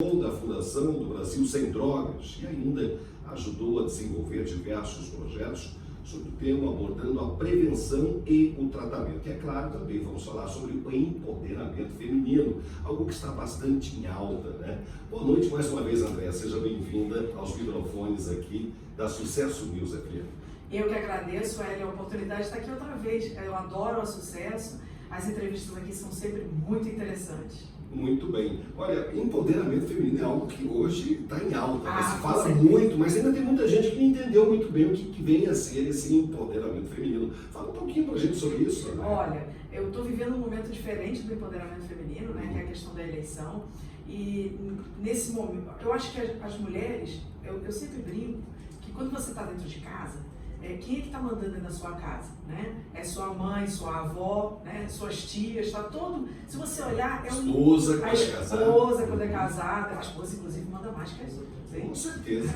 da Fundação do Brasil Sem Drogas e ainda ajudou a desenvolver diversos projetos sobre o tema, abordando a prevenção e o tratamento. E é claro, também vamos falar sobre o empoderamento feminino, algo que está bastante em alta, né? Boa noite mais uma vez, Andréa, seja bem-vinda aos microfones aqui da Sucesso News FM. Eu que agradeço, Hélio, a oportunidade de estar aqui outra vez. Eu adoro a Sucesso, as entrevistas aqui são sempre muito interessantes. Muito bem. Olha, empoderamento feminino é algo que hoje está em alta, se fala certeza. muito, mas ainda tem muita gente que não entendeu muito bem o que vem a ser esse empoderamento feminino. Fala um pouquinho pra gente sobre isso, né? Olha, eu estou vivendo um momento diferente do empoderamento feminino, né, que é a questão da eleição, e nesse momento, eu acho que as mulheres, eu sempre brinco, que quando você está dentro de casa, quem é que está mandando dentro da sua casa, né? É sua mãe, sua avó, né? Suas tias, está todo... Se você olhar, é Esposa, a esposa quando é casada, a esposa inclusive manda mais que as outras, hein? Com certeza.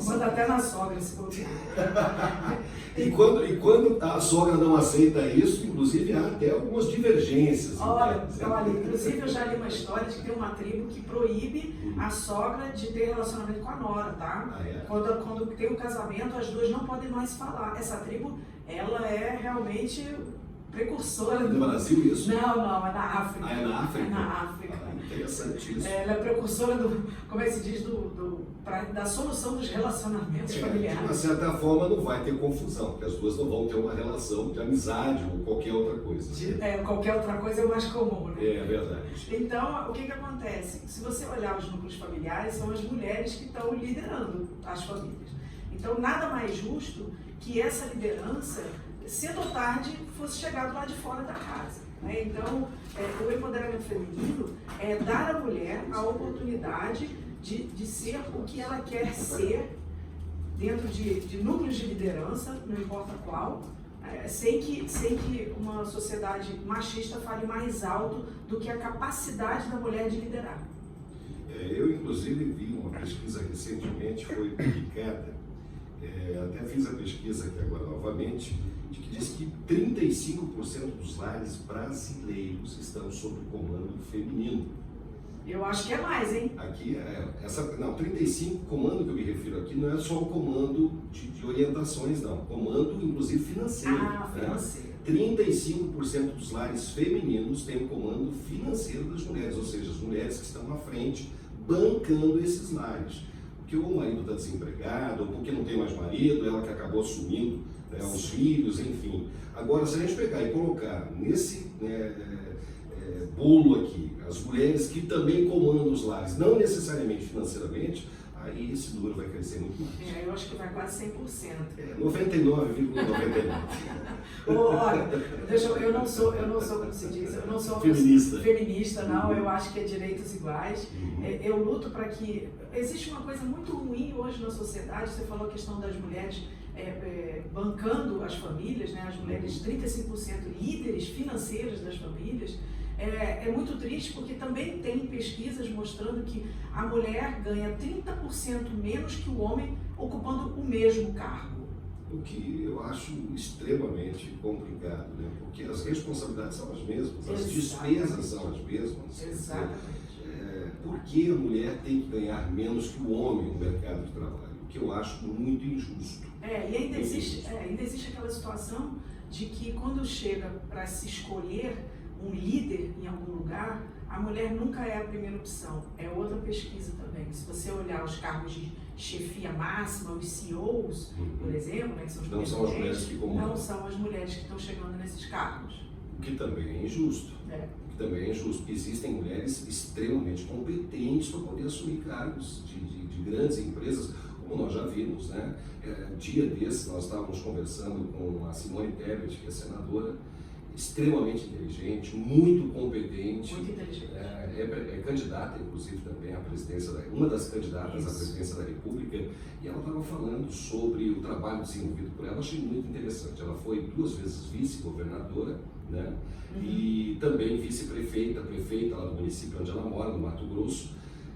Manda até na sogra, se for. E quando a sogra não aceita isso, inclusive há até algumas divergências. Olha, inclusive eu já li uma história de que tem uma tribo que proíbe a sogra de ter relacionamento com a nora, tá? Ah, é? Quando tem o casamento, as duas não podem mais se falar. Essa tribo, ela é realmente precursora No Brasil isso? Não, é na África. Ah, é na África? É na África. Ah, interessante isso. Ela é precursora como é que se diz, da solução dos relacionamentos De familiares. uma certa forma não vai ter confusão, porque as duas não vão ter uma relação de amizade ou qualquer outra coisa. Qualquer outra coisa é o mais comum, né? É verdade. Então, o que acontece? Se você olhar os núcleos familiares, são as mulheres que estão liderando as famílias. Então, nada mais justo que essa liderança, cedo ou tarde, fosse chegar do lado de fora da casa, né? Então, o empoderamento feminino é dar à mulher a oportunidade de ser o que ela quer ser dentro de núcleos de liderança, não importa qual, sem que uma sociedade machista fale mais alto do que a capacidade da mulher de liderar. Eu, inclusive, vi uma pesquisa recentemente, foi publicada, até fiz a pesquisa aqui agora novamente, de que diz que 35% dos lares brasileiros estão sob comando feminino. Eu acho que é mais, hein? Aqui, 35, comando que eu me refiro aqui, não é só o comando de orientações, não. Comando, inclusive, financeiro. Financeiro. 35% dos lares femininos têm o comando financeiro das mulheres, ou seja, as mulheres que estão à frente bancando esses lares. Porque o marido está desempregado, ou porque não tem mais marido, ela que acabou assumindo, né, os filhos, enfim. Agora, se a gente pegar e colocar nesse bolo aqui, as mulheres que também comandam os lares, não necessariamente financeiramente, aí esse número vai crescer muito mais. Eu acho que vai quase 100%. 99,99. Olha, eu não sou, como se diz, eu não sou feminista, não, eu acho que é direitos iguais. Eu luto para que... Existe uma coisa muito ruim hoje na sociedade, você falou a questão das mulheres bancando as famílias, né? As mulheres 35% líderes financeiras das famílias. É muito triste porque também tem pesquisas mostrando que a mulher ganha 30% menos que o homem ocupando o mesmo cargo. O que eu acho extremamente complicado, né? Porque as responsabilidades são as mesmas, as despesas são as mesmas. Exatamente. Por que a mulher tem que ganhar menos que o homem no mercado de trabalho? O que eu acho muito injusto. E ainda existe aquela situação de que quando chega para se escolher um líder em algum lugar, a mulher nunca é a primeira opção. É outra pesquisa também. Se você olhar os cargos de chefia máxima, os CEOs, por exemplo, né, que são os não são as mulheres que comandam. Não são as mulheres que estão chegando nesses cargos. O que também é injusto. Porque existem mulheres extremamente competentes para poder assumir cargos de grandes empresas, como nós já vimos, né? Dia desses nós estávamos conversando com a Simone Tebet, que é senadora, extremamente inteligente, muito competente. Muito inteligente. É candidata, inclusive, também à presidência, uma das candidatas à presidência da República, e ela estava falando sobre o trabalho desenvolvido por ela. Eu achei muito interessante. Ela foi 2 vezes vice-governadora, né? E também vice-prefeita lá do município onde ela mora, no Mato Grosso,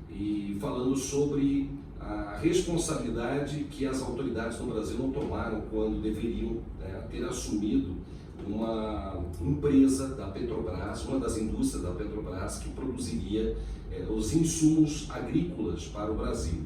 e falando sobre a responsabilidade que as autoridades no Brasil não tomaram quando deveriam, né, ter assumido uma empresa da Petrobras, uma das indústrias da Petrobras que produziria os insumos agrícolas para o Brasil.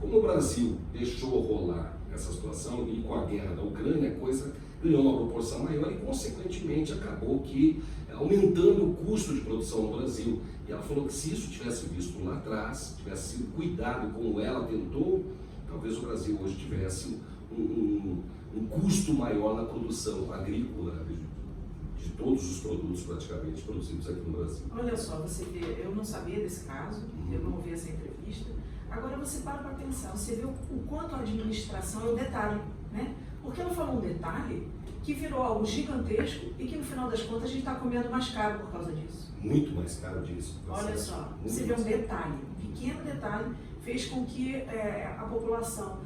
Como o Brasil deixou rolar essa situação e com a guerra da Ucrânia, a coisa ganhou uma proporção maior e, consequentemente, acabou que aumentando o custo de produção no Brasil. E ela falou que se isso tivesse visto lá atrás, tivesse sido cuidado como ela tentou, talvez o Brasil hoje tivesse um custo maior na produção agrícola de todos os produtos praticamente produzidos aqui no Brasil. Olha só, você vê, eu não sabia desse caso, eu não ouvi essa entrevista. Agora você para pensar, você vê o quanto a administração é o detalhe, né? Porque ela falou um detalhe que virou algo gigantesco e que no final das contas a gente está comendo mais caro por causa disso. Muito mais caro disso. Olha só, você vê um detalhe, um pequeno detalhe fez com que a população,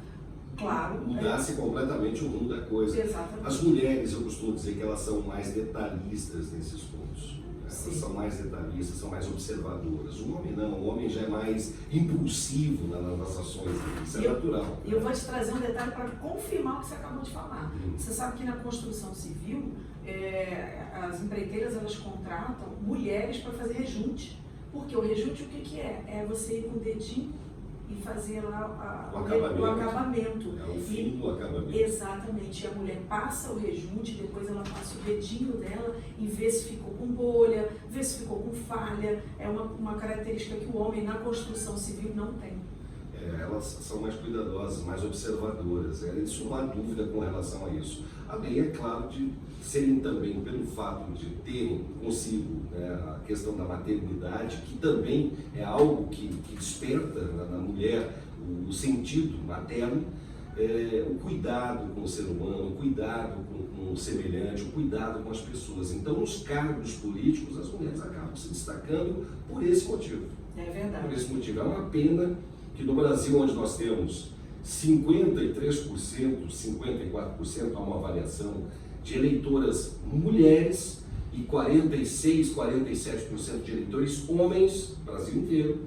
claro... mudasse completamente o rumo da coisa. Exatamente. As mulheres, eu costumo dizer que elas são mais detalhistas nesses pontos. Elas são mais detalhistas, são mais observadoras. O homem não, o homem já é mais impulsivo nas ações dele, isso é natural. E eu vou te trazer um detalhe para confirmar o que você acabou de falar. Você sabe que na construção civil, as empreiteiras elas contratam mulheres para fazer rejunte. Porque o rejunte o que é? É você ir com o dedinho e fazer lá o acabamento. É o fim do acabamento. Exatamente. E a mulher passa o rejunte, depois ela passa o dedinho dela e vê se ficou com bolha, vê se ficou com falha. É uma característica que o homem na construção civil não tem. Elas são mais cuidadosas, mais observadoras. Isso não há dúvida com relação a isso. Além, é claro, de serem também, pelo fato de terem consigo a questão da maternidade, que também é algo que desperta na mulher o sentido materno, o cuidado com o ser humano, o cuidado com o semelhante, o cuidado com as pessoas. Então, nos cargos políticos, as mulheres acabam se destacando por esse motivo. É verdade. Por esse motivo. É uma pena que no Brasil, onde nós temos 53%, 54%, há uma avaliação de eleitoras mulheres e 46%, 47% de eleitores homens, Brasil inteiro,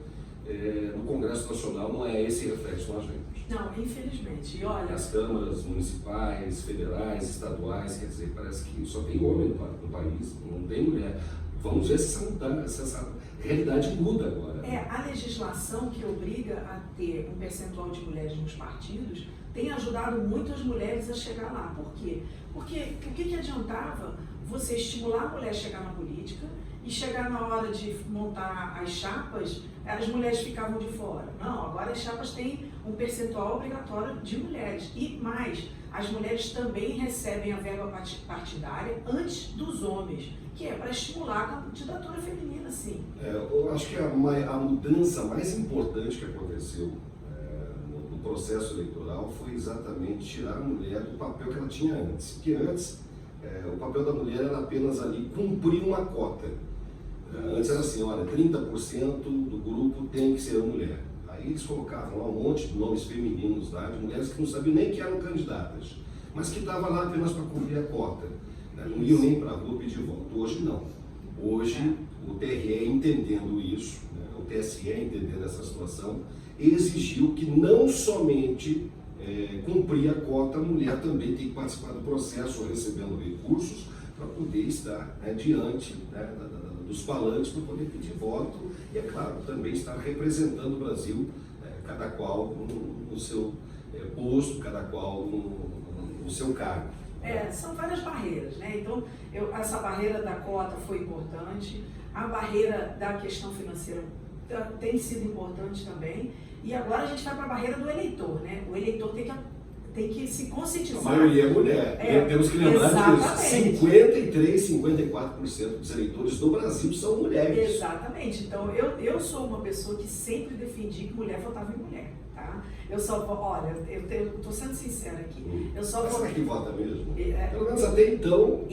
no Congresso Nacional não é esse reflexo que nós vemos. Não, infelizmente. E olha... As câmaras municipais, federais, estaduais, quer dizer, parece que só tem homem no país, não tem mulher. Vamos ver se essa realidade muda agora. A legislação que obriga a ter um percentual de mulheres nos partidos tem ajudado muito as mulheres a chegar lá. Por quê? Porque o que adiantava você estimular a mulher a chegar na política e chegar na hora de montar as chapas, as mulheres ficavam de fora. Não, agora as chapas têm um percentual obrigatório de mulheres. E mais, as mulheres também recebem a verba partidária antes dos homens, que é para estimular a candidatura feminina, sim. Eu acho que a mudança mais importante que aconteceu no processo eleitoral foi exatamente tirar a mulher do papel que ela tinha antes. Porque antes, o papel da mulher era apenas ali cumprir uma cota. Antes era assim, olha, 30% do grupo tem que ser a mulher. Aí eles colocavam lá um monte de nomes femininos lá, de mulheres que não sabiam nem que eram candidatas, mas que estavam lá apenas para cumprir a cota. Não iam nem para a rua pedir voto. Hoje não. Hoje o TRE entendendo isso, o TSE entendendo essa situação, exigiu que não somente cumprir a cota, a mulher também tem que participar do processo, recebendo recursos para poder estar diante dos palanques para poder pedir voto e, é claro, também estar representando o Brasil, cada qual no seu posto, cada qual no seu cargo. São várias barreiras, né? Então, essa barreira da cota foi importante, a barreira da questão financeira tem sido importante também, e agora a gente vai para a barreira do eleitor, né? O eleitor tem que se conscientizar. A maioria é mulher. Temos que lembrar que 53, 54% dos eleitores do Brasil são mulheres. Exatamente. Então, eu sou uma pessoa que sempre defendi que mulher votava em mulher. Tá? Eu estou sendo sincera aqui. Mas será que vota mesmo? Pelo menos até então.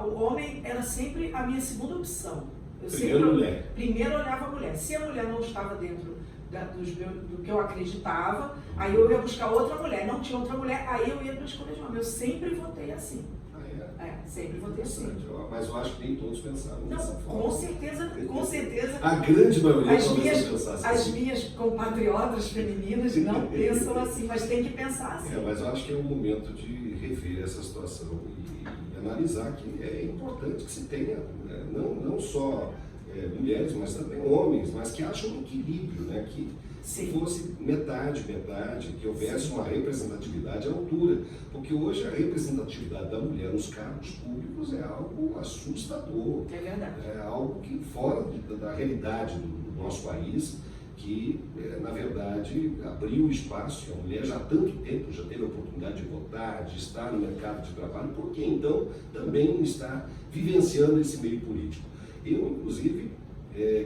O homem era sempre a minha segunda opção. Mulher. Primeiro olhava a mulher. Se a mulher não estava dentro do que eu acreditava, aí eu ia buscar outra mulher. Não tinha outra mulher, aí eu ia para a escolha de homem. Eu sempre votei assim. Sempre vou ter sim. Mas eu acho que nem todos pensaram dessa forma. Com certeza. A grande maioria talvez não pensasse As assim. minhas compatriotas femininas não pensam assim, mas tem que pensar assim. Mas eu acho que é o momento de rever essa situação e analisar que é importante que se tenha, né, não só mulheres, mas também homens, mas que acham um equilíbrio, né, que se fosse metade, que houvesse uma representatividade à altura, porque hoje a representatividade da mulher nos cargos públicos é algo assustador. É verdade. É algo que fora da realidade do nosso país, que, na verdade, abriu espaço, e a mulher já há tanto tempo já teve a oportunidade de votar, de estar no mercado de trabalho, porque então também está vivenciando esse meio político. Eu, inclusive,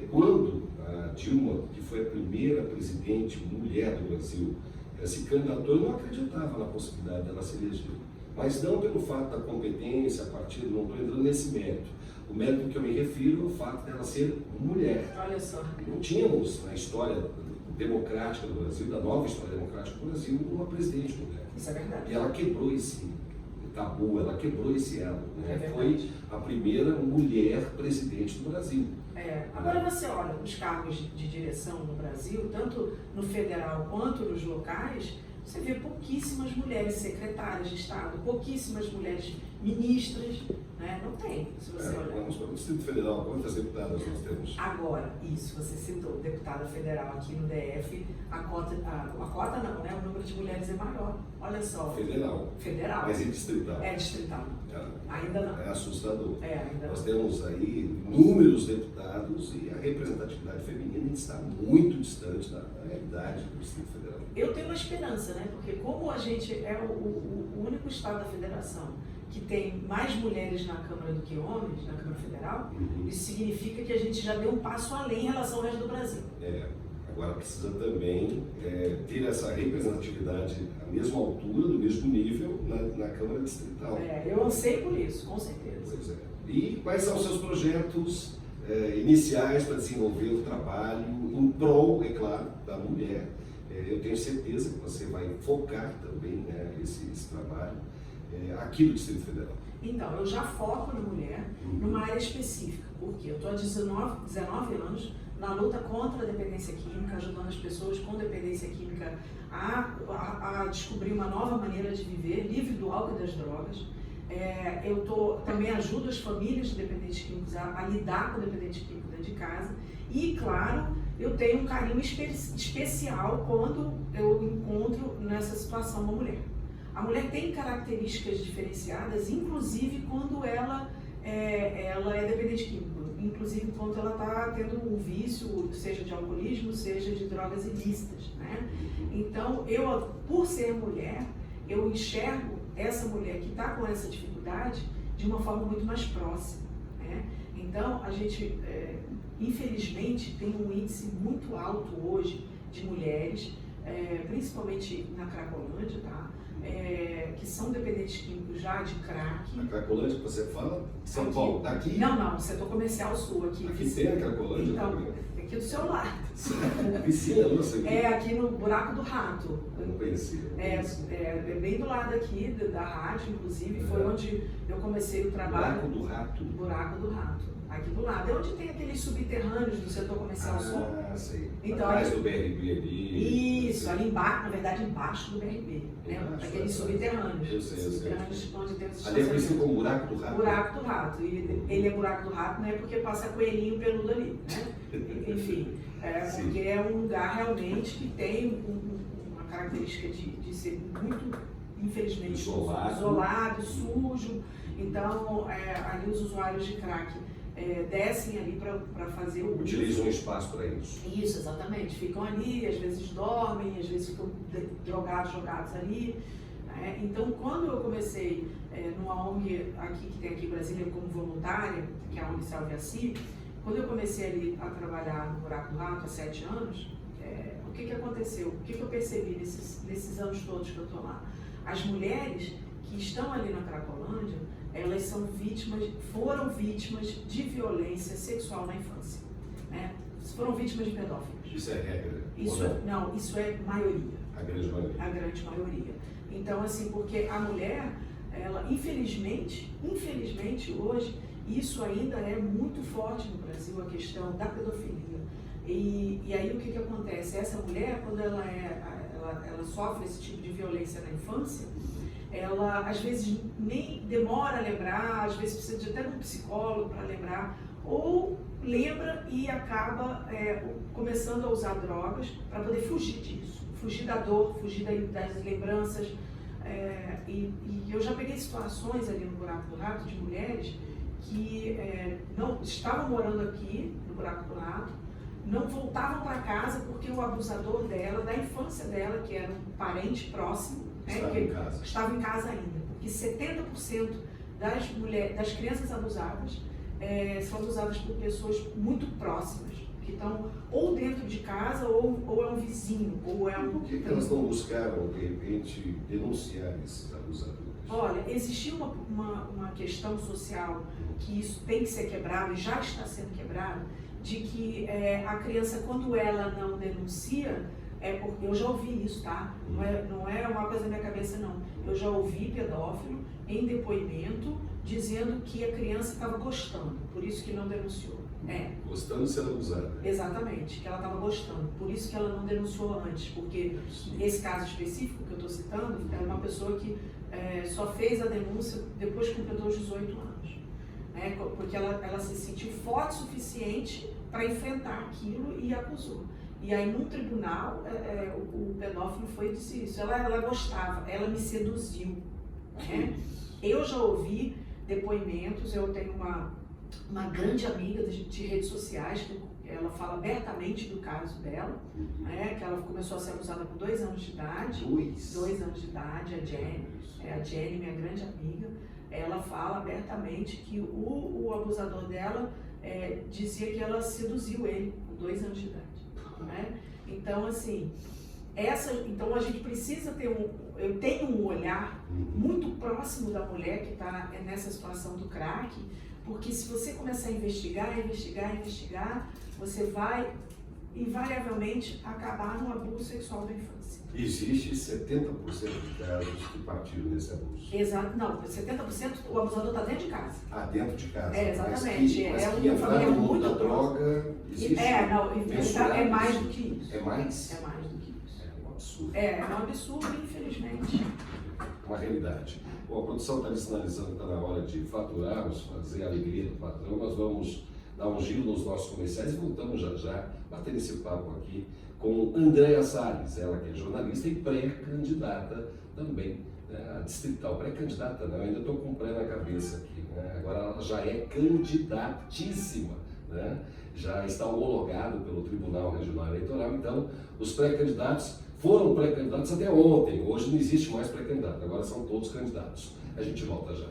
quando a Dilma, que foi a primeira presidente mulher do Brasil, se candidatou, eu não acreditava na possibilidade dela se eleger. Mas não pelo fato da competência, partido, não estou entrando nesse mérito. O mérito que eu me refiro é o fato dela ser mulher. Olha só. Não tínhamos na história democrática do Brasil, da nova história democrática do Brasil, uma presidente mulher. Isso é verdade. E ela quebrou esse tabu, ela quebrou esse elo. Né? É foi a primeira mulher presidente do Brasil. Agora você olha os cargos de direção no Brasil, tanto no federal quanto nos locais, você vê pouquíssimas mulheres secretárias de Estado, pouquíssimas mulheres ministras, né? Não tem, se você olhar. Vamos para o Distrito Federal, quantas deputadas nós temos? Agora, isso, você citou, deputada federal aqui no DF, a cota não, né? O número de mulheres é maior, olha só. Federal. Mas em distrital? É distrital. Ainda não. É assustador. Ainda nós não. temos aí inúmeros deputados e a representatividade feminina está muito distante da realidade do Distrito Federal. Eu tenho uma esperança, né? Porque como a gente é o único estado da federação que tem mais mulheres na Câmara do que homens, na Câmara Federal, isso significa que a gente já deu um passo além em relação ao resto do Brasil. Agora precisa também ter essa representatividade à mesma altura, do mesmo nível na Câmara Distrital. Eu anseio por isso, com certeza. Pois é. E quais são os seus projetos iniciais para desenvolver o trabalho em prol, é claro, da mulher? Eu tenho certeza que você vai focar também esse trabalho aqui no Distrito Federal. Então, eu já foco na mulher numa área específica, porque eu estou há 19 anos na luta contra a dependência química, ajudando as pessoas com dependência química a descobrir uma nova maneira de viver, livre do álcool e das drogas. Eu também ajudo as famílias de dependentes químicos a lidar com o dependente químico dentro de casa. E, claro, eu tenho um carinho especial quando eu encontro nessa situação uma mulher. A mulher tem características diferenciadas, inclusive quando ela é dependente químico, inclusive quando ela está tendo um vício, seja de alcoolismo, seja de drogas ilícitas, né? Então, por ser mulher, eu enxergo essa mulher que está com essa dificuldade de uma forma muito mais próxima, né? Então, a gente, infelizmente, tem um índice muito alto hoje de mulheres, principalmente na Cracolândia, tá? Que são dependentes químicos já de crack. A Cracolândia que você fala? São Paulo, daqui? Não, setor comercial sul aqui. Aqui tem a Cracolândia? Então, aqui do seu lado. Vizinha nossa aqui? Aqui no Buraco do Rato. Eu não conhecia. É bem do lado aqui da rádio, inclusive, foi onde eu comecei o trabalho. Buraco do Rato? Buraco do Rato. Aqui do lado. É onde tem aqueles subterrâneos do setor comercial sul. Sei. Então, atrás do BRB ali. Isso, ali embaixo, na verdade, embaixo do BRB. Aqueles subterrâneos. Eu sei. Subterrâneos onde tem os ali é conhecido como Buraco do Rato? Buraco do Rato. E ele é Buraco do Rato, não é porque passa coelhinho peludo ali, né? Enfim, porque é um lugar realmente que tem uma característica de ser muito, infelizmente, isolado, sujo. Então, ali os usuários de crack descem ali para fazer o... Utilizam um espaço para isso. Isso, exatamente. Ficam ali, às vezes dormem, às vezes ficam jogados ali. Então, quando eu comecei numa ONG aqui, que tem aqui em Brasília como voluntária, que é a ONG Salve a Si, quando eu comecei ali a trabalhar no Buraco do Rato há 7 anos, o que aconteceu? O que eu percebi nesses anos todos que eu estou lá? As mulheres que estão ali na Cracolândia, elas foram vítimas de violência sexual na infância, né? Foram vítimas de pedófilos. Isso é regra? Isso é maioria. A grande maioria. A grande maioria. Então, assim, porque a mulher, ela, infelizmente hoje, isso ainda é muito forte no Brasil, a questão da pedofilia. E aí o que acontece? Essa mulher, quando ela sofre esse tipo de violência na infância, ela às vezes nem demora a lembrar, às vezes precisa de até de um psicólogo para lembrar, ou lembra e acaba começando a usar drogas para poder fugir disso, fugir da dor, fugir das lembranças. E eu já peguei situações ali no Buraco do Rato de mulheres que não estavam morando aqui no Buraco do Rato, não voltavam para casa porque o abusador dela, da infância dela, que era um parente próximo, estava em casa ainda, porque 70% das crianças abusadas são abusadas por pessoas muito próximas, que estão ou dentro de casa ou é um vizinho, ou é um... Por que elas não buscaram, de repente, denunciar esses abusadores? Olha, existia uma questão social que isso tem que ser quebrado, e já está sendo quebrado, de que a criança, quando ela não denuncia, porque eu já ouvi isso, tá? Não é uma coisa da minha cabeça, não. Eu já ouvi pedófilo em depoimento dizendo que a criança estava gostando, por isso que não denunciou. Gostando de ser abusada. Exatamente, que ela estava gostando, por isso que ela não denunciou antes, porque esse caso específico que eu estou citando é uma pessoa que só fez a denúncia depois que completou os 18 anos, né? Porque ela se sentiu forte o suficiente para enfrentar aquilo e acusou. E aí no tribunal o pedófilo foi e disse isso, ela gostava, ela me seduziu, né? Eu já ouvi depoimentos, eu tenho uma grande amiga de redes sociais, que ela fala abertamente do caso dela, né, que ela começou a ser abusada com 2 anos de idade. 2 anos de idade, a Jenny, minha grande amiga, ela fala abertamente que o abusador dela dizia que ela seduziu ele com 2 anos de idade. Né? Então, assim, então a gente precisa ter eu tenho um olhar muito próximo da mulher que está nessa situação do crack, porque se você começar a investigar, você vai invariavelmente acabar no abuso sexual da infância. Existe 70% de casos que partiram desse abuso. Exato, não, 70% o abusador está dentro de casa. dentro de casa. Exatamente. Mas que entrar no mundo da droga, existe. É mais do que isso. É mais? É mais do que isso. É um absurdo. É um absurdo, infelizmente. Uma realidade. Bom, a produção está me sinalizando que está na hora de faturarmos, fazer a alegria do patrão. Nós vamos dar um giro nos nossos comerciais e voltamos já bater esse papo aqui com Andréa Salles, ela que é jornalista e pré-candidata também, né, a distrital. Pré-candidata não, eu ainda estou com o pré na cabeça aqui, né? Agora ela já é candidatíssima, né? Já está homologado pelo Tribunal Regional Eleitoral, então os pré-candidatos foram pré-candidatos até ontem, hoje não existe mais pré-candidato, agora são todos candidatos. A gente volta já.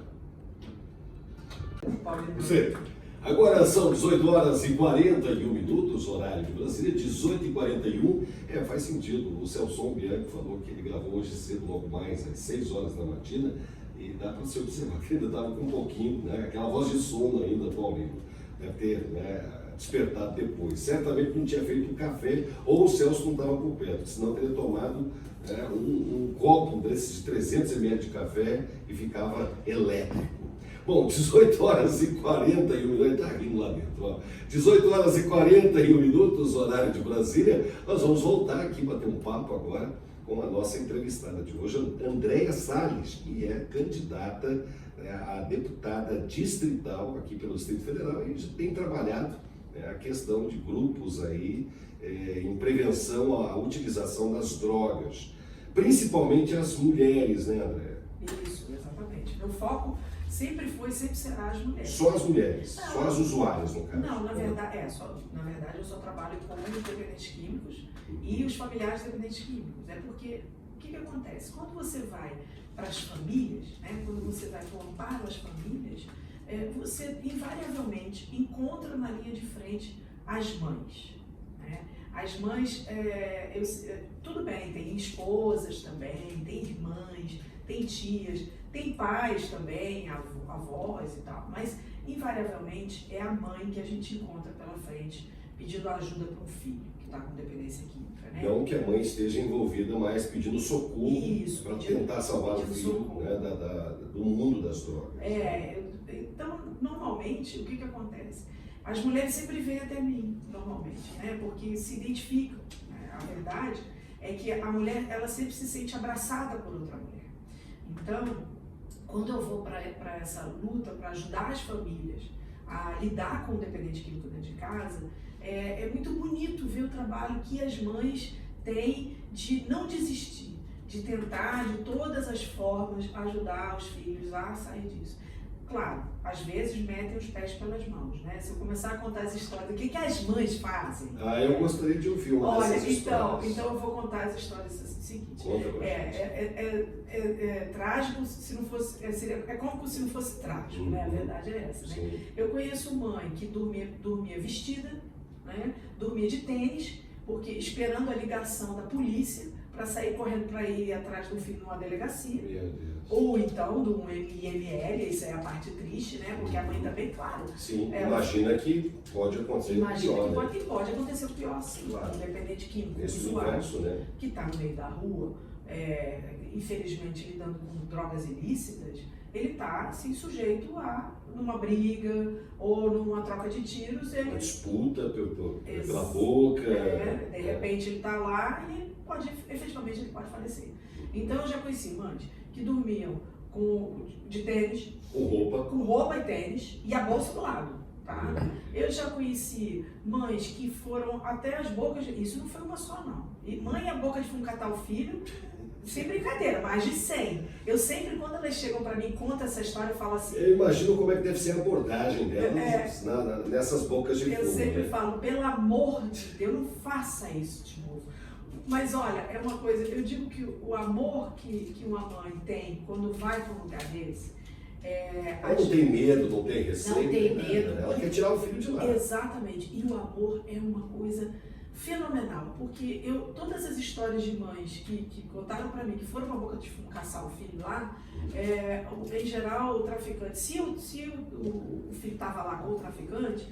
Agora são 18 horas e 41 minutos, horário de Brasília, 18h41. Faz sentido, o Celson Bianchi falou que ele gravou hoje cedo, logo mais, às 6 horas da matina, e dá para se observar que ele ainda estava com um pouquinho, né, aquela voz de sono ainda, Paulinho, deve ter despertado depois. Certamente não tinha feito um café, ou o Celso não estava por perto, senão teria tomado um copo desses de 300 ml de café e ficava elétrico. Bom, 18 horas e 41 minutos, está rindo lá dentro, ó. 18 horas e 41 minutos, horário de Brasília. Nós vamos voltar aqui, bater um papo agora com a nossa entrevistada de hoje, Andréa Salles, que é candidata a deputada distrital aqui pelo Distrito Federal e tem trabalhado a questão de grupos aí em prevenção à utilização das drogas, principalmente as mulheres, né, Andréa? Isso, exatamente. Meu foco sempre será as mulheres. Só as mulheres, só as usuárias, no caso? Não, na verdade eu só trabalho com os dependentes químicos e os familiares dependentes químicos. Porque o que acontece? Quando você vai para as famílias, né, quando você vai para o amparo às famílias, você invariavelmente encontra na linha de frente as mães. Né? As mães, tudo bem, tem esposas também, tem irmãs, tem tias, tem pais também, avós e tal, mas invariavelmente é a mãe que a gente encontra pela frente pedindo ajuda para um filho que está com dependência química, né? Não que a mãe esteja envolvida, mas pedindo socorro para tentar salvar o filho, né, do mundo das drogas. Então, normalmente, o que acontece? As mulheres sempre vêm até mim, normalmente, né? Porque se identificam. Né? A verdade é que a mulher, ela sempre se sente abraçada por outra mulher. Então, quando eu vou para essa luta, para ajudar as famílias a lidar com o dependente químico dentro de casa, é muito bonito ver o trabalho que as mães têm de não desistir, de tentar de todas as formas ajudar os filhos a sair disso. Claro, às vezes metem os pés pelas mãos, né? Se eu começar a contar as histórias, o que as mães fazem? Eu gostaria de ouvir uma dessas histórias. Então eu vou contar as histórias seguinte. Conta pra gente. É trágico se não fosse, é cômico se não fosse trágico, né? A verdade é essa, né? Sim. Eu conheço mãe que dormia vestida, né? Dormia de tênis, porque esperando a ligação da polícia para sair correndo para ir atrás do filho numa delegacia. Meu Deus. Ou então de um IML, isso é a parte triste, né? Porque a mãe também, claro. Sim, imagina que pode acontecer o pior, que pode acontecer o pior, sim. Claro. Independente químico, Esse visual, universo, né? que está no meio da rua, infelizmente lidando com drogas ilícitas, ele está assim, sujeito a numa briga ou numa troca de tiros. Uma disputa pela boca. De repente ele está lá e efetivamente ele pode falecer. Então eu já conheci mães que dormiam de tênis, com roupa e tênis e a bolsa do lado. Tá? Eu já conheci mães que foram até as bocas, isso não foi uma só não, e mãe a boca de fumo catar o filho, sem brincadeira, mais de 100. Eu sempre, quando elas chegam para mim e contam essa história, eu falo assim... Eu imagino como é que deve ser a abordagem delas nessas bocas de fumo. Eu sempre falo, pelo amor de Deus, não faça isso de novo. Mas olha, é uma coisa, eu digo que o amor que uma mãe tem quando vai para um lugar desse... Ela não tem medo, não tem receio. Não tem medo. Ela quer tirar o filho de lá. Exatamente. E o amor é uma coisa fenomenal, porque todas as histórias de mães que contaram para mim que foram para a boca de fumo caçar o filho lá, em geral o traficante, se o filho estava lá com o traficante,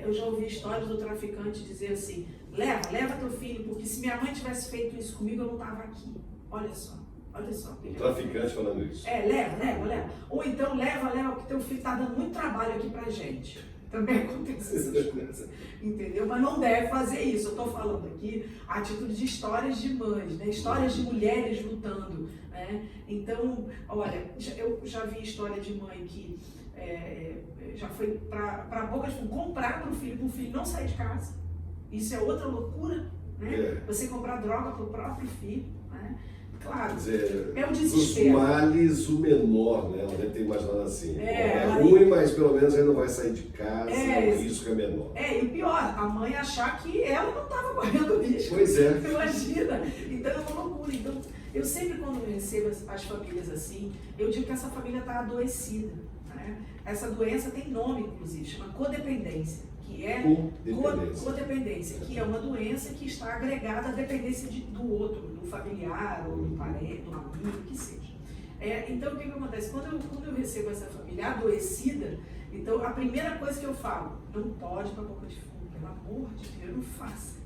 eu já ouvi histórias do traficante dizer assim, leva teu filho, porque se minha mãe tivesse feito isso comigo, eu não estava aqui. Olha só. O traficante falando isso. Leva. Ou então leva, porque teu filho está dando muito trabalho aqui pra gente. Também acontece essas coisas, entendeu? Mas não deve fazer isso. Eu estou falando aqui a título de histórias de mães, né? Histórias de mulheres lutando, né? Então, olha, eu já vi história de mãe que já foi para a boca de fumo comprar para o filho não sair de casa. Isso é outra loucura, né? Você comprar droga para o próprio filho, né? Claro, é o desespero. Dos males, o menor, né? Ela deve ter imaginado assim. É ruim, mas pelo menos ele não vai sair de casa, o risco é menor. E o pior, a mãe achar que ela não estava correndo risco. Pois é. Imagina. Então é uma loucura. Então, eu sempre, quando eu recebo as famílias assim, eu digo que essa família está adoecida. Né? Essa doença tem nome, inclusive, chama codependência. Que é codependência, que é uma doença que está agregada à dependência do outro, do familiar, ou do parente, do amigo, que seja. Então, o que acontece? Quando eu recebo essa família adoecida, então a primeira coisa que eu falo, não pode ir para a boca de fumo, pelo amor de Deus, não faça.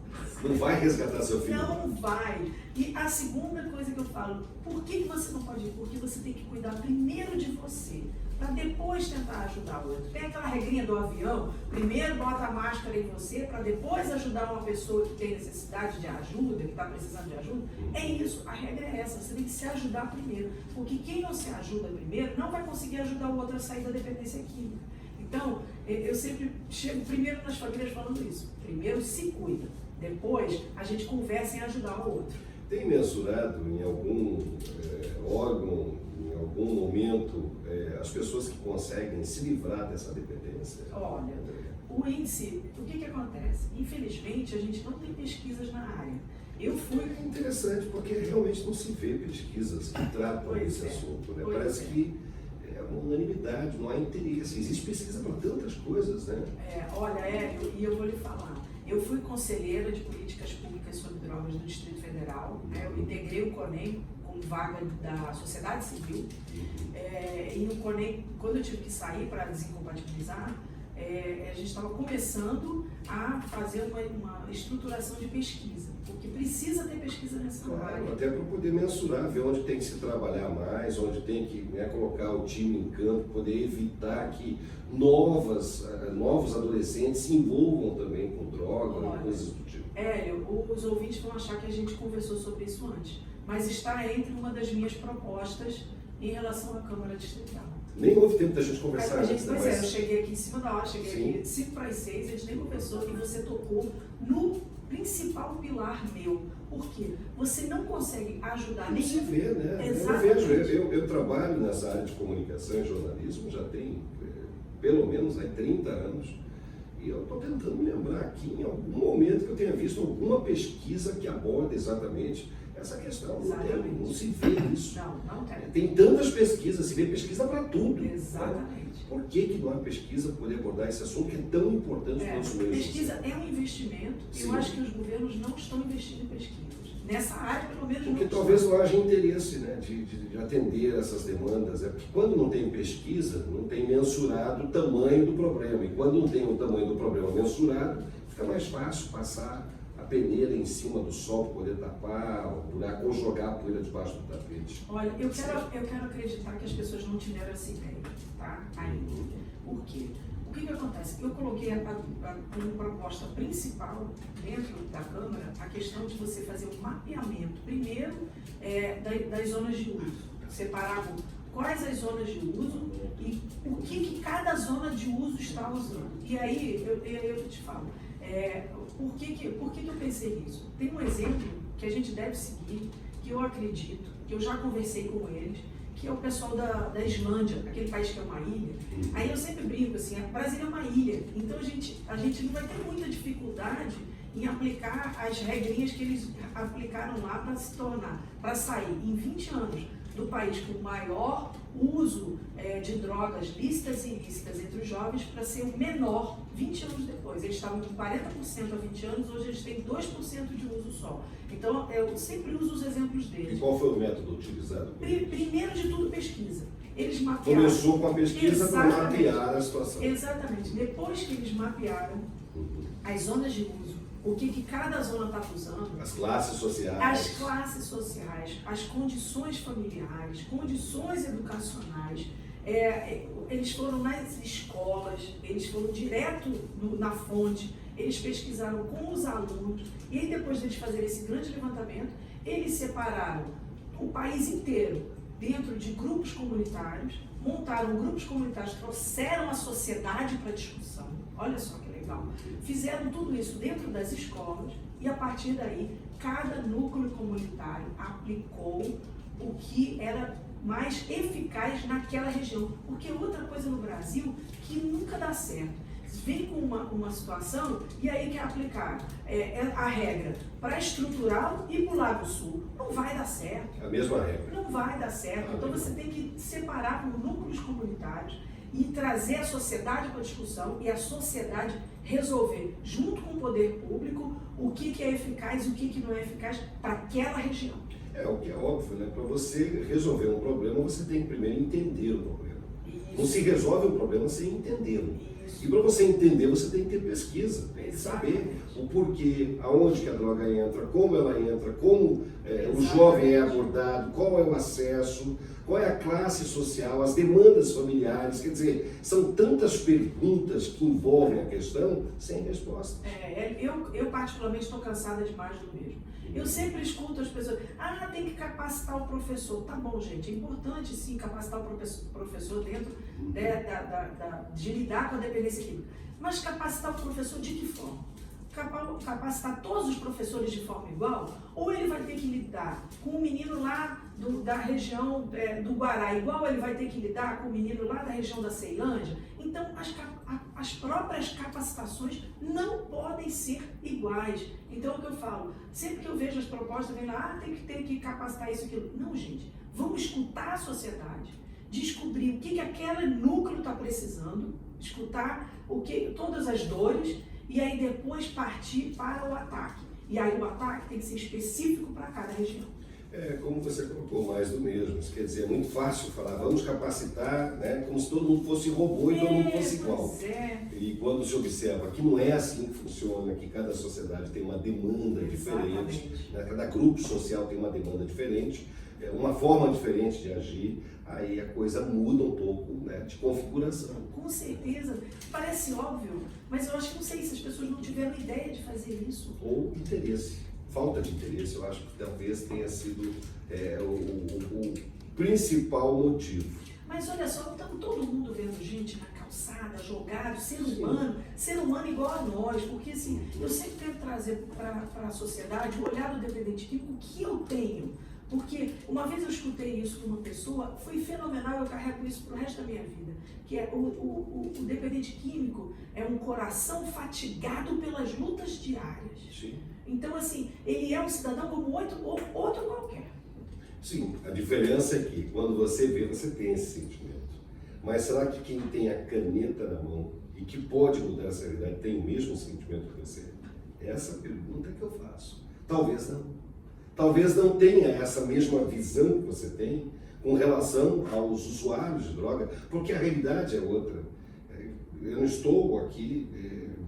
Não vai resgatar seu filho? Não vai. E a segunda coisa que eu falo, por que você não pode ir? Porque você tem que cuidar primeiro de você, para depois tentar ajudar o outro. Tem aquela regrinha do avião, primeiro bota a máscara em você, para depois ajudar uma pessoa que tem necessidade de ajuda, que está precisando de ajuda. É isso, a regra é essa, você tem que se ajudar primeiro. Porque quem não se ajuda primeiro, não vai conseguir ajudar o outro a sair da dependência química. Então, eu sempre chego primeiro nas famílias falando isso. Primeiro se cuida. Depois, a gente conversa em ajudar o outro. Tem mensurado em algum órgão, em algum momento, as pessoas que conseguem se livrar dessa dependência? Olha, o índice, o que acontece? Infelizmente, a gente não tem pesquisas na área. Eu fui... Interessante, porque realmente não se vê pesquisas que tratam esse assunto. Né? Parece que é uma unanimidade, não há interesse. Existe pesquisa para tantas coisas, né? E eu vou lhe falar. Eu fui conselheira de políticas públicas sobre drogas do Distrito Federal, né? Eu integrei o CONEM com vaga da sociedade civil, e no CONEM, quando eu tive que sair para desincompatibilizar, a gente estava começando a fazer uma estruturação de pesquisa, porque precisa ter pesquisa nessa área. Claro, até para poder mensurar, ver onde tem que se trabalhar mais, onde tem que colocar o time em campo, poder evitar que novos adolescentes se envolvam também com droga, coisas do tipo. Os ouvintes vão achar que a gente conversou sobre isso antes, mas está entre uma das minhas propostas em relação à Câmara Distrital. Nem houve tempo da gente conversar antes, Pois eu cheguei aqui em cima da hora, cheguei aqui 5 para as 6, a gente nem conversou e você tocou no principal pilar meu. Por quê? Você não consegue ajudar nem se vê, né? Exatamente. Eu trabalho nessa área de comunicação e jornalismo já tem pelo menos 30 anos. E eu estou tentando me lembrar aqui em algum momento que eu tenha visto alguma pesquisa que aborda exatamente essa questão. Não se vê isso. Não tem. Tem tantas pesquisas, se vê pesquisa para tudo. Exatamente. Né? Por que não há pesquisa para poder abordar esse assunto que é tão importante para o nosso meio? Pesquisa é um investimento e eu acho que os governos não estão investindo em pesquisas. Nessa área, pelo menos, porque talvez não haja interesse, né, de atender essas demandas. Porque quando não tem pesquisa, não tem mensurado o tamanho do problema. E quando não tem o tamanho do problema mensurado, fica mais fácil passar a peneira em cima do sol para poder tapar, o buraco, ou jogar a poeira debaixo do tapete. Olha, eu quero acreditar que as pessoas não tiveram essa ideia, tá? Ainda. Por quê? O que acontece? Eu coloquei como proposta principal dentro da Câmara a questão de você fazer um mapeamento, primeiro, das zonas de uso. Separavam quais as zonas de uso e o que cada zona de uso está usando. E aí, eu te falo, por que eu pensei nisso? Tem um exemplo que a gente deve seguir, que eu acredito, que eu já conversei com eles, que é o pessoal da Islândia, aquele país que é uma ilha. Aí eu sempre brinco assim, Brasília é uma ilha, então a gente não vai ter muita dificuldade em aplicar as regrinhas que eles aplicaram lá para sair em 20 anos do país com o maior uso de drogas lícitas e ilícitas entre os jovens para ser o menor 20 anos depois. Eles estavam com 40% há 20 anos, hoje eles têm 2% de uso só. Então, eu sempre uso os exemplos deles. E qual foi o método utilizado? Primeiro de tudo, pesquisa. Eles mapearam. Começou com a pesquisa para mapear a situação. Exatamente. Depois que eles mapearam as zonas de uso, o que cada zona está usando. As classes sociais. As classes sociais, as condições familiares, condições educacionais. Eles foram nas escolas, eles foram direto na fonte, eles pesquisaram com os alunos, e aí depois de eles fazerem esse grande levantamento, eles separaram o país inteiro dentro de grupos comunitários, montaram grupos comunitários, trouxeram a sociedade para discussão, olha só que legal, fizeram tudo isso dentro das escolas, e a partir daí, cada núcleo comunitário aplicou o que era mais eficaz naquela região. Porque outra coisa no Brasil que nunca dá certo. Vem com uma situação e aí quer aplicar a regra para estrutural e para o Lago Sul. Não vai dar certo. A mesma regra. Não vai dar certo. Então você tem que separar por núcleos comunitários e trazer a sociedade para a discussão e a sociedade resolver, junto com o poder público, o que é eficaz e o que não é eficaz para aquela região. O que é óbvio, né? Para você resolver um problema, você tem que primeiro entender o problema. Isso. Não se resolve um problema sem entendê-lo. E para você entender, você tem que ter pesquisa, tem que saber o porquê, aonde que a droga entra, como ela entra, como o jovem é abordado, qual é o acesso, qual é a classe social, as demandas familiares. Quer dizer, são tantas perguntas que envolvem a questão sem resposta. Eu particularmente estou cansada demais do mesmo. Eu sempre escuto as pessoas, tem que capacitar o professor. Tá bom, gente, é importante sim capacitar o professor dentro de lidar com a dependência química. Mas capacitar o professor de que forma? Capacitar todos os professores de forma igual? Ou ele vai ter que lidar com o menino lá da região do Guará, igual ele vai ter que lidar com o menino lá da região da Ceilândia? Então, as próprias capacitações não podem ser iguais. Então, é o que eu falo, sempre que eu vejo as propostas, vem lá, tem que capacitar isso e aquilo. Não, gente, vamos escutar a sociedade, descobrir o que aquele núcleo está precisando, escutar todas as dores, e aí depois partir para o ataque. E aí o ataque tem que ser específico para cada região. É, como você colocou, mais do mesmo. Isso quer dizer, é muito fácil falar, vamos capacitar, né, como se todo mundo fosse robô e todo mundo fosse igual. E quando se observa que não é assim que funciona, que cada sociedade tem uma demanda diferente, né, cada grupo social tem uma demanda diferente, uma forma diferente de agir, aí a coisa muda um pouco, né, de configuração. Com certeza. Parece óbvio, mas eu acho que não sei se as pessoas não tiveram ideia de fazer isso. Ou interesse. Falta de interesse, eu acho que talvez tenha sido o principal motivo. Mas olha só, estamos todo mundo vendo gente na calçada, jogado, ser humano igual a nós, porque assim, eu sempre tento trazer para a sociedade o olhar do dependente químico que eu tenho. Porque uma vez eu escutei isso de uma pessoa, foi fenomenal, eu carrego isso para o resto da minha vida, que é o dependente químico é um coração fatigado pelas lutas diárias. Sim. Então, assim, ele é um cidadão como outro qualquer. Sim, a diferença é que quando você vê, você tem esse sentimento. Mas será que quem tem a caneta na mão e que pode mudar essa realidade tem o mesmo sentimento que você? Essa pergunta que eu faço. Talvez não. Talvez não tenha essa mesma visão que você tem com relação aos usuários de droga, porque a realidade é outra. Eu não estou aqui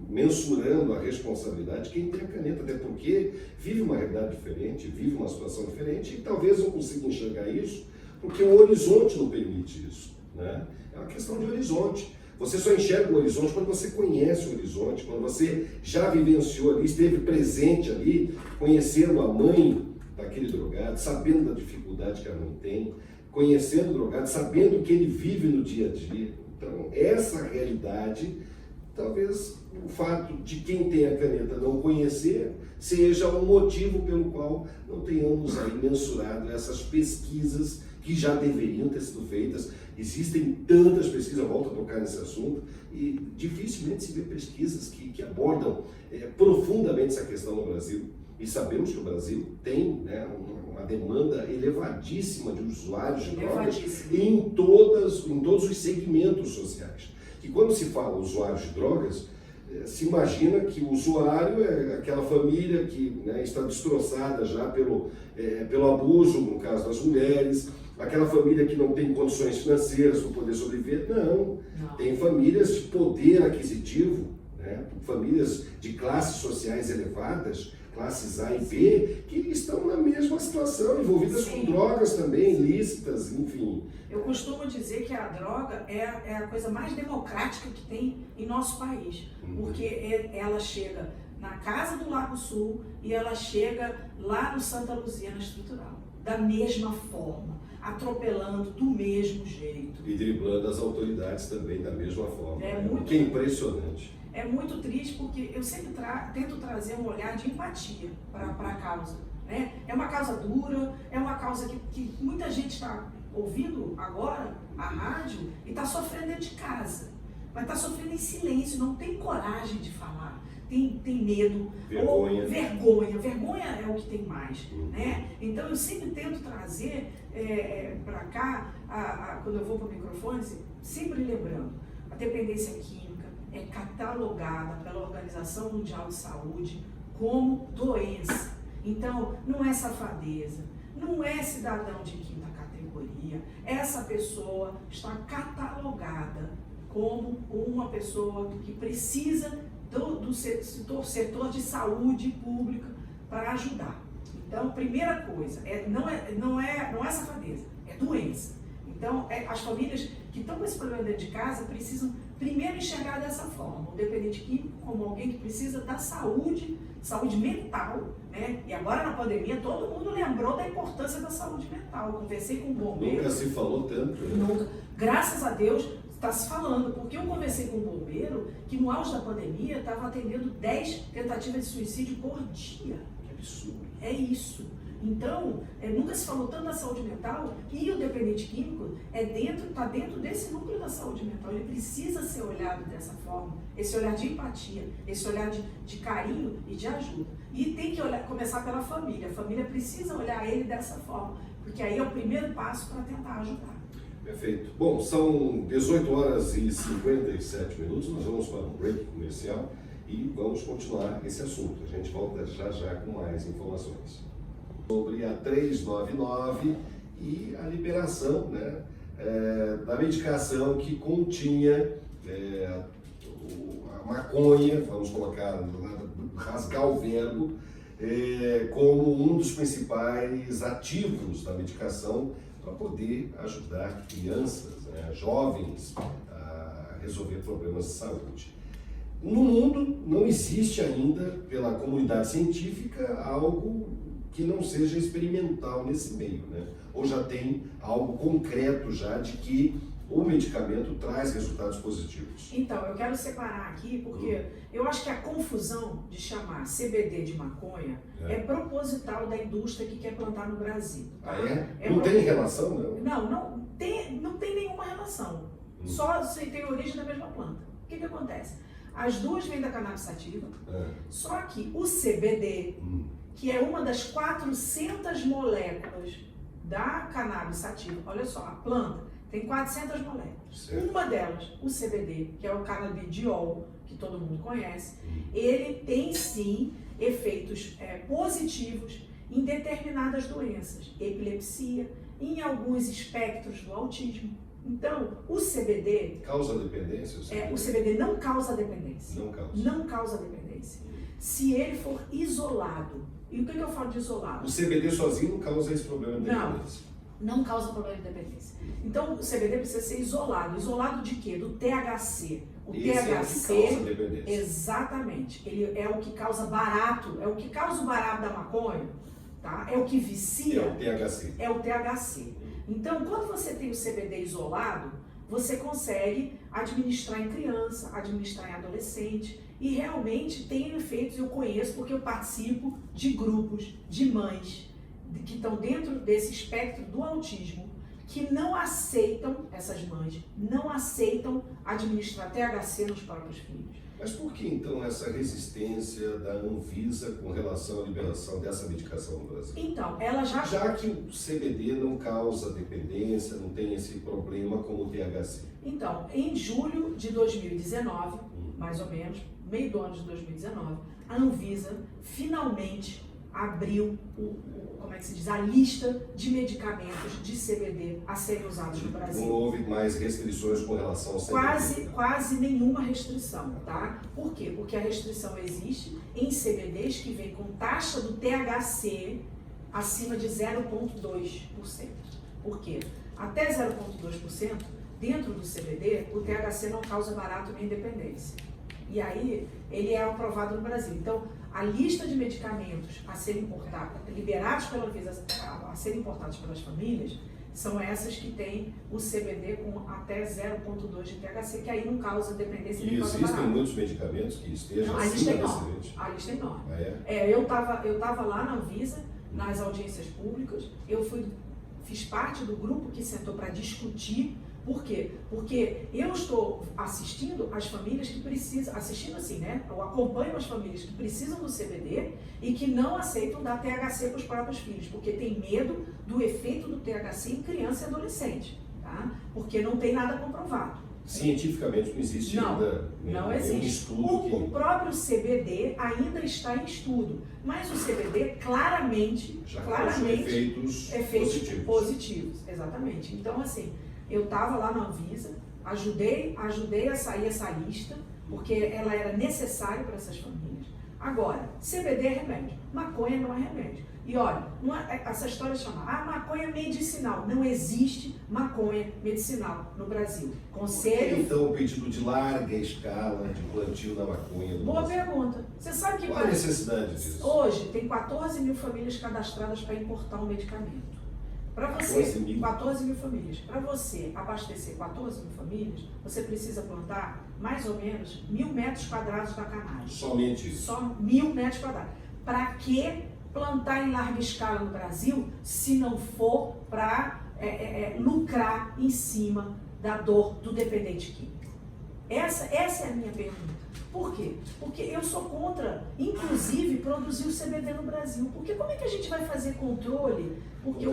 mensurando a responsabilidade de quem tem a caneta, até porque vive uma realidade diferente, vive uma situação diferente e talvez não consiga enxergar isso porque o horizonte não permite isso, né? É uma questão de horizonte. Você só enxerga o horizonte quando você conhece o horizonte, quando você já vivenciou ali, esteve presente ali, conhecendo a mãe daquele drogado, sabendo da dificuldade que a mãe tem, conhecendo o drogado, sabendo o que ele vive no dia a dia. Então, essa realidade, talvez o fato de quem tem a caneta não conhecer, seja um motivo pelo qual não tenhamos aí mensurado essas pesquisas que já deveriam ter sido feitas. Existem tantas pesquisas, eu volto a tocar nesse assunto, e dificilmente se vê pesquisas que abordam profundamente essa questão no Brasil. E sabemos que o Brasil tem, né, uma demanda elevadíssima de usuários de drogas em todos os segmentos sociais. E quando se fala usuários de drogas, se imagina que o usuário é aquela família que, né, está destroçada já pelo abuso, no caso das mulheres, aquela família que não tem condições financeiras para poder sobreviver. Não. Tem famílias de poder aquisitivo, né, famílias de classes sociais elevadas, classes A e B, que estão na mesma situação, envolvidas com drogas também, ilícitas, enfim. Eu costumo dizer que a droga é a coisa mais democrática que tem em nosso país, porque ela chega na casa do Lago Sul e ela chega lá no Santa Luzia, na Estrutural, da mesma forma, atropelando do mesmo jeito. E driblando as autoridades também da mesma forma, o que é impressionante. É muito triste porque eu sempre tento trazer um olhar de empatia para a causa, né? É uma causa dura, é uma causa que muita gente está ouvindo agora a rádio e está sofrendo dentro de casa, mas está sofrendo em silêncio, não tem coragem de falar, tem medo, vergonha é o que tem mais, né? Então eu sempre tento trazer para cá, quando eu vou para o microfone, sempre lembrando, a dependência química é catalogada pela Organização Mundial de Saúde como doença. Então, não é safadeza, não é cidadão de quinta categoria. Essa pessoa está catalogada como uma pessoa que precisa do setor de saúde pública para ajudar. Então, primeira coisa, não é safadeza, é doença. Então, as famílias que estão com esse problema dentro de casa precisam primeiro enxergar dessa forma, o dependente químico como alguém que precisa da saúde mental, né? E agora na pandemia todo mundo lembrou da importância da saúde mental. Eu conversei com um bombeiro. Nunca se falou tanto, né? Nunca. Graças a Deus está se falando, porque eu conversei com um bombeiro que no auge da pandemia estava atendendo 10 tentativas de suicídio por dia. Que absurdo. É isso. Então, nunca se falou tanto da saúde mental e o dependente químico está dentro desse núcleo da saúde mental. Ele precisa ser olhado dessa forma, esse olhar de empatia, esse olhar de carinho e de ajuda. E tem que começar pela família. A família precisa olhar ele dessa forma, porque aí é o primeiro passo para tentar ajudar. Perfeito. Bom, são 18 horas e 57 minutos, nós vamos para um break comercial e vamos continuar esse assunto. A gente volta já com mais informações. sobre a 399 e a liberação, né, da medicação que continha a maconha, vamos colocar, rasgar o verbo, como um dos principais ativos da medicação para poder ajudar crianças, né, jovens a resolver problemas de saúde. No mundo não existe ainda, pela comunidade científica, algo que não seja experimental nesse meio, né? Ou já tem algo concreto já de que o medicamento traz resultados positivos. Então, eu quero separar aqui, porque eu acho que a confusão de chamar CBD de maconha é proposital da indústria que quer plantar no Brasil. Tá? Ah, é? Não tem relação, não? Não tem nenhuma relação. Só tem origem da mesma planta. O que acontece? As duas vêm da cannabis sativa, só que o CBD, que é uma das 400 moléculas da cannabis sativa, olha só, a planta tem 400 moléculas. Certo. Uma delas, o CBD, que é o canabidiol, que todo mundo conhece, ele tem sim efeitos positivos em determinadas doenças, epilepsia, em alguns espectros do autismo. Então, o CBD... Causa dependência? O CBD não causa dependência. Não causa. Não causa dependência. Se ele for isolado, e o que eu falo de isolado? O CBD sozinho não causa esse problema de dependência? Não causa problema de dependência. Então, o CBD precisa ser isolado. Isolado de quê? Do THC. O Esse THC, é o que causa dependência. Exatamente. Ele é o que causa barato, é o que causa o barato da maconha, tá? É o que vicia. É o THC. É o THC. Então, quando você tem o CBD isolado, você consegue administrar em criança, administrar em adolescente, e realmente tem efeitos, eu conheço porque eu participo de grupos de mães que estão dentro desse espectro do autismo, que não aceitam, essas mães, não aceitam administrar THC nos próprios filhos. Mas por que então essa resistência da Anvisa com relação à liberação dessa medicação no Brasil? Então, ela já que o CBD não causa dependência, não tem esse problema como o THC. Então, em julho de 2019, mais ou menos, meio do ano de 2019, a Anvisa finalmente abriu a lista de medicamentos de CBD a serem usados no Brasil. Não houve mais restrições com relação ao CBD? Quase nenhuma restrição, tá? Por quê? Porque a restrição existe em CBDs que vem com taxa do THC acima de 0,2%. Por quê? Até 0,2%, dentro do CBD, o THC não causa barato nem dependência. E aí, ele é aprovado no Brasil. Então, a lista de medicamentos a serem importados, liberados pela Anvisa, a serem importados pelas famílias, são essas que têm o CBD com até 0,2 de THC, que aí não causa dependência nem causa barato. E existem muitos medicamentos que estejam não, acima desse limite? A lista é enorme. Ah, eu tava lá na Anvisa, nas audiências públicas, fiz parte do grupo que sentou para discutir. Por quê? Porque eu estou assistindo as famílias que precisam, eu acompanho as famílias que precisam do CBD e que não aceitam dar THC para os próprios filhos, porque tem medo do efeito do THC em criança e adolescente, tá? Porque não tem nada comprovado. Cientificamente não existe ainda nenhum estudo o próprio CBD ainda está em estudo, mas o CBD claramente efeitos positivos. Exatamente. Então, assim, eu estava lá na Anvisa, ajudei a sair essa lista, porque ela era necessária para essas famílias. Agora, CBD é remédio, maconha não é remédio. E olha, essa história chama maconha medicinal. Não existe maconha medicinal no Brasil. Conselho... Então, o pedido de larga escala de plantio da maconha. Boa pergunta. Você sabe que... Qual a necessidade disso? Hoje, tem 14 mil famílias cadastradas para importar um medicamento. Para você, 14 mil famílias. Para você abastecer 14 mil famílias, você precisa plantar mais ou menos 1.000 metros quadrados da cannabis. Somente isso? Só 1.000 metros quadrados. Para que plantar em larga escala no Brasil, se não for para lucrar em cima da dor do dependente químico? Essa é a minha pergunta. Por quê? Porque eu sou contra, inclusive, produzir o CBD no Brasil. Porque como é que a gente vai fazer controle? Porque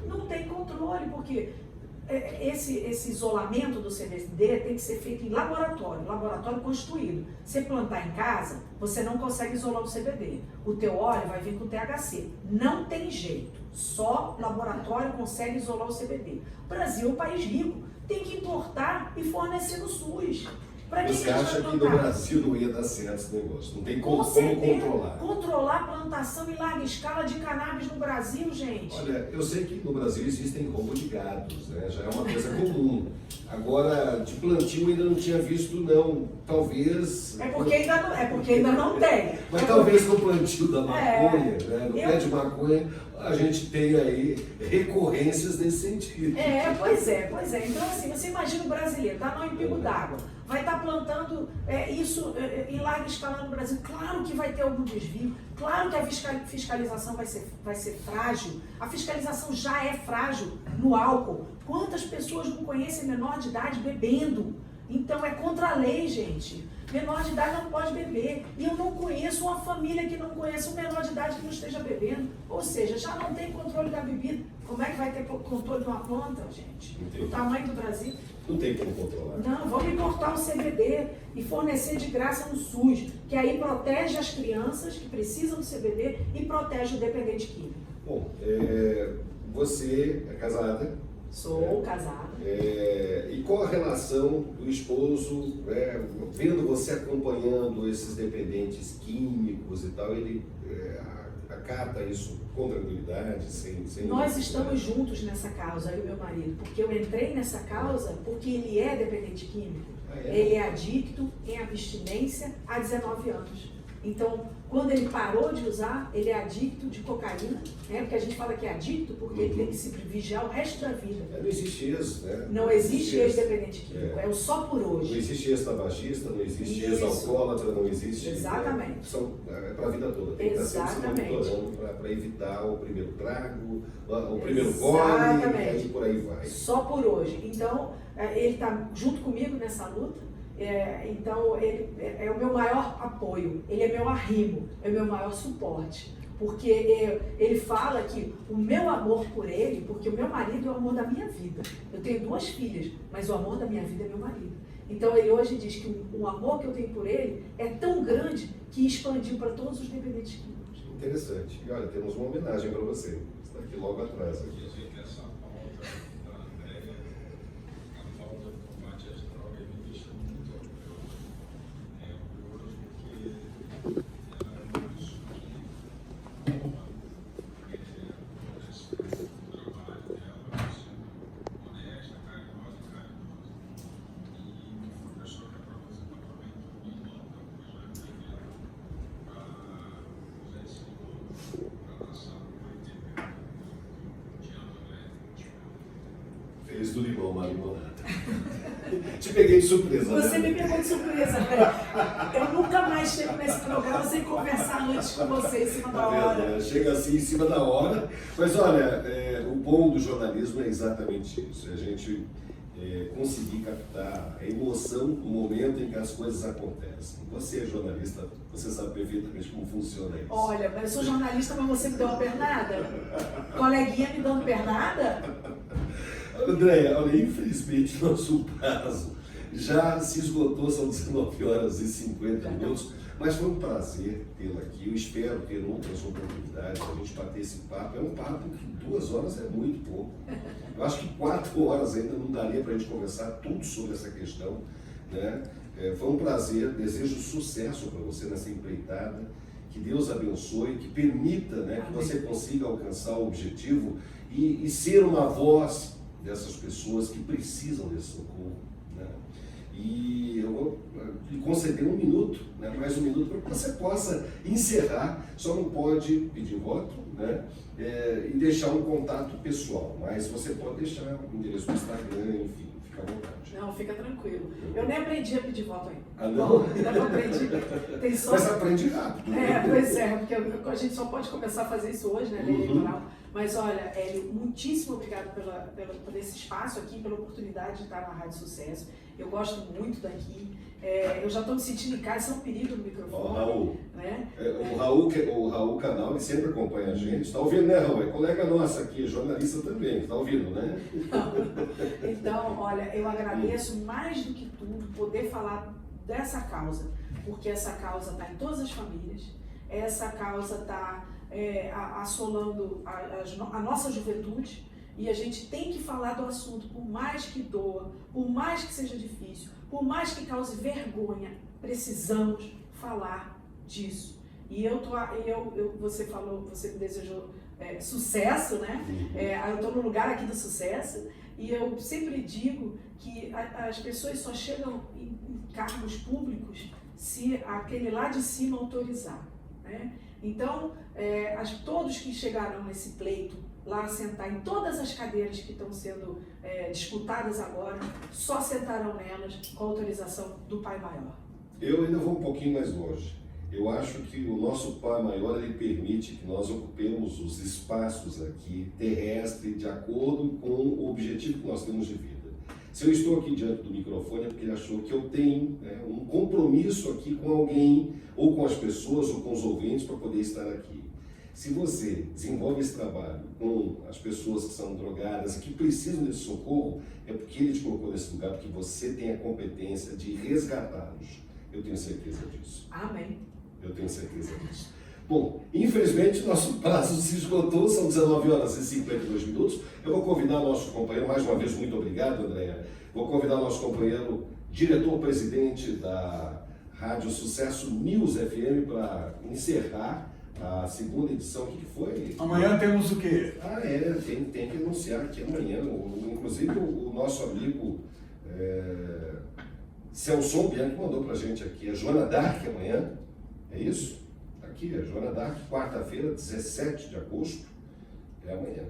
não tem controle, porque esse isolamento do CBD tem que ser feito em laboratório constituído. Você plantar em casa, você não consegue isolar o CBD. O teu óleo vai vir com THC. Não tem jeito. Só laboratório consegue isolar o CBD. O Brasil é um país rico. Tem que importar e fornecer no SUS. Você acha que no Brasil não ia dar certo esse negócio? Não tem como controlar. Controlar a plantação em larga escala de cannabis no Brasil, gente. Olha, eu sei que no Brasil existem roubo de gados, né? Já é uma coisa comum. Agora, de plantio ainda não tinha visto, não. Talvez... É porque ainda não tem. Mas talvez no plantio da maconha, né? No pé de maconha, a gente tenha aí recorrências nesse sentido. Pois é. Então, assim, você imagina o brasileiro, tá no empigo d'água, vai estar plantando isso em larga escala no Brasil. Claro que vai ter algum desvio, claro que a fiscalização vai ser frágil. A fiscalização já é frágil no álcool. Quantas pessoas não conhecem menor de idade bebendo? Então é contra a lei, gente. Menor de idade não pode beber. E eu não conheço uma família que não conheça um menor de idade que não esteja bebendo. Ou seja, já não tem controle da bebida. Como é que vai ter controle de uma planta, gente? Entendi. O tamanho do Brasil. Não tem como controlar. Não, vamos importar o CBD e fornecer de graça no SUS, que aí protege as crianças que precisam do CBD e protege o dependente químico. Bom, você é casada? Sou casada. E qual a relação do esposo, vendo você acompanhando esses dependentes químicos e tal, ele acata isso com tranquilidade, sem Nós estamos juntos nessa causa, eu e meu marido, porque eu entrei nessa causa porque ele é dependente químico. Ele é adicto em abstinência há 19 anos. Então, quando ele parou de usar, ele é adicto de cocaína, né? Porque a gente fala que é adicto porque ele tem que se vigiar o resto da vida. Não existe ex, né? Não existe ex-dependente químico, é o só por hoje. Não existe ex-tabagista, não existe ex-alcoólatra, não existe... Exatamente. É para a vida toda. Tem que estar sempre se monitorando para evitar o primeiro trago, o primeiro gole, e aí por aí vai. Só por hoje. Então, ele está junto comigo nessa luta. Então, ele é o meu maior apoio, ele é meu arrimo, é o meu maior suporte. Porque ele fala que o meu amor por ele, porque o meu marido é o amor da minha vida. Eu tenho 2 filhas, mas o amor da minha vida é meu marido. Então, ele hoje diz que o amor que eu tenho por ele é tão grande que expandiu para todos os dependentes químicos. Interessante. E olha, temos uma homenagem para você. Está aqui logo atrás. Aqui. Fez do limão uma limonada. Te peguei de surpresa. Você me pegou de surpresa, velho. Eu nunca mais chego nesse programa sem conversar antes com você em cima da hora. Chega assim em cima da hora. Mas olha, o bom do jornalismo é exatamente isso. A gente conseguir captar a emoção do momento em que as coisas acontecem. Você é jornalista, você sabe perfeitamente como funciona isso. Olha, eu sou jornalista, mas você me deu uma pernada? Coleguinha me dando pernada? Andréia, olha, infelizmente nosso prazo já se esgotou, são 19h50, mas foi um prazer tê-la aqui. Eu espero ter outras oportunidades para a gente bater esse papo. É um papo que 2 horas é muito pouco. Eu acho que 4 horas ainda não daria para a gente conversar tudo sobre essa questão, né? Foi um prazer, desejo sucesso para você nessa empreitada, que Deus abençoe, que permita, né, que você consiga alcançar o objetivo e ser uma voz dessas pessoas que precisam desse socorro, né? E eu vou lhe conceder 1 minuto, né, mais 1 minuto, para que você possa encerrar. Só não pode pedir voto, né, e deixar um contato pessoal, mas você pode deixar o endereço do Instagram, enfim, fica à vontade. Não, fica tranquilo. Eu nem aprendi a pedir voto ainda. Ah, não? Ainda não aprendi. Mas aprende rápido. Pois é, porque a gente só pode começar a fazer isso hoje, né, lei eleitoral. Mas olha, Hélio, muitíssimo obrigado por esse espaço aqui, pela oportunidade de estar na Rádio Sucesso. Eu gosto muito daqui. Eu já estou me sentindo em casa, isso é um perigo no microfone. Raul, né? O Raul Canal, ele sempre acompanha a gente. Está ouvindo, né, Raul? É colega nosso aqui, jornalista também. Está ouvindo, né? Então, olha, eu agradeço mais do que tudo poder falar dessa causa, porque essa causa está em todas as famílias, essa causa está assolando a nossa juventude, e a gente tem que falar do assunto, por mais que doa, por mais que seja difícil, por mais que cause vergonha, precisamos falar disso. E você falou, você me desejou sucesso, né? Eu estou no lugar aqui do sucesso, e eu sempre digo que as pessoas só chegam em cargos públicos se aquele lá de cima autorizar, né? Então, todos que chegarão nesse pleito, lá sentar em todas as cadeiras que estão sendo disputadas agora, só sentarão nelas com a autorização do Pai Maior. Eu ainda vou um pouquinho mais longe. Eu acho que o nosso Pai Maior, ele permite que nós ocupemos os espaços aqui terrestres de acordo com o objetivo que nós temos de vida. Se eu estou aqui diante do microfone é porque ele achou que eu tenho um compromisso aqui com alguém, ou com as pessoas, ou com os ouvintes, para poder estar aqui. Se você desenvolve esse trabalho com as pessoas que são drogadas, que precisam desse socorro, é porque ele te colocou nesse lugar, porque você tem a competência de resgatá-los. Eu tenho certeza disso. Amém. Eu tenho certeza disso. Bom, infelizmente nosso prazo se esgotou, são 19 horas e 52 minutos. Eu vou convidar nosso companheiro, mais uma vez, muito obrigado, Andréa. Vou convidar nosso companheiro, diretor-presidente da Rádio Sucesso News FM, para encerrar a segunda edição. O que foi? Amanhã temos o quê? Tem que anunciar aqui amanhã. Inclusive o nosso amigo Celso Bianchi mandou pra gente aqui. A Joana Dark amanhã, é isso? Aqui, a Joana Dark, quarta-feira, 17 de agosto, é amanhã.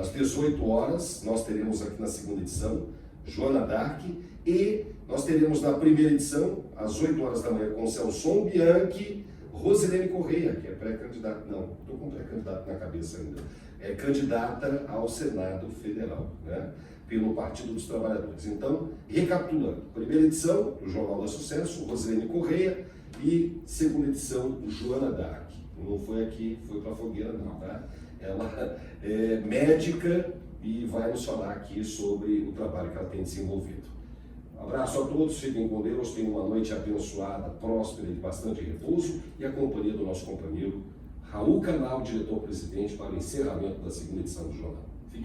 Às 18 horas, nós teremos aqui na segunda edição, Joana Dark, e nós teremos na primeira edição, às 8 horas da manhã, com Celso Bianchi, Rosilene Correia, que é pré-candidata, não, estou com pré-candidato na cabeça ainda, é candidata ao Senado Federal, né, pelo Partido dos Trabalhadores. Então, recapitulando, primeira edição, do Jornal da Sucesso, Rosilene Correia, e segunda edição, Joana Dark. Não foi aqui, foi para a fogueira não, tá? Ela é médica e vai nos falar aqui sobre o trabalho que ela tem desenvolvido. Um abraço a todos, fiquem com Deus, tenham uma noite abençoada, próspera e de bastante repouso, e a companhia do nosso companheiro Raul Canal, diretor-presidente, para o encerramento da segunda edição do jornal. Fiquem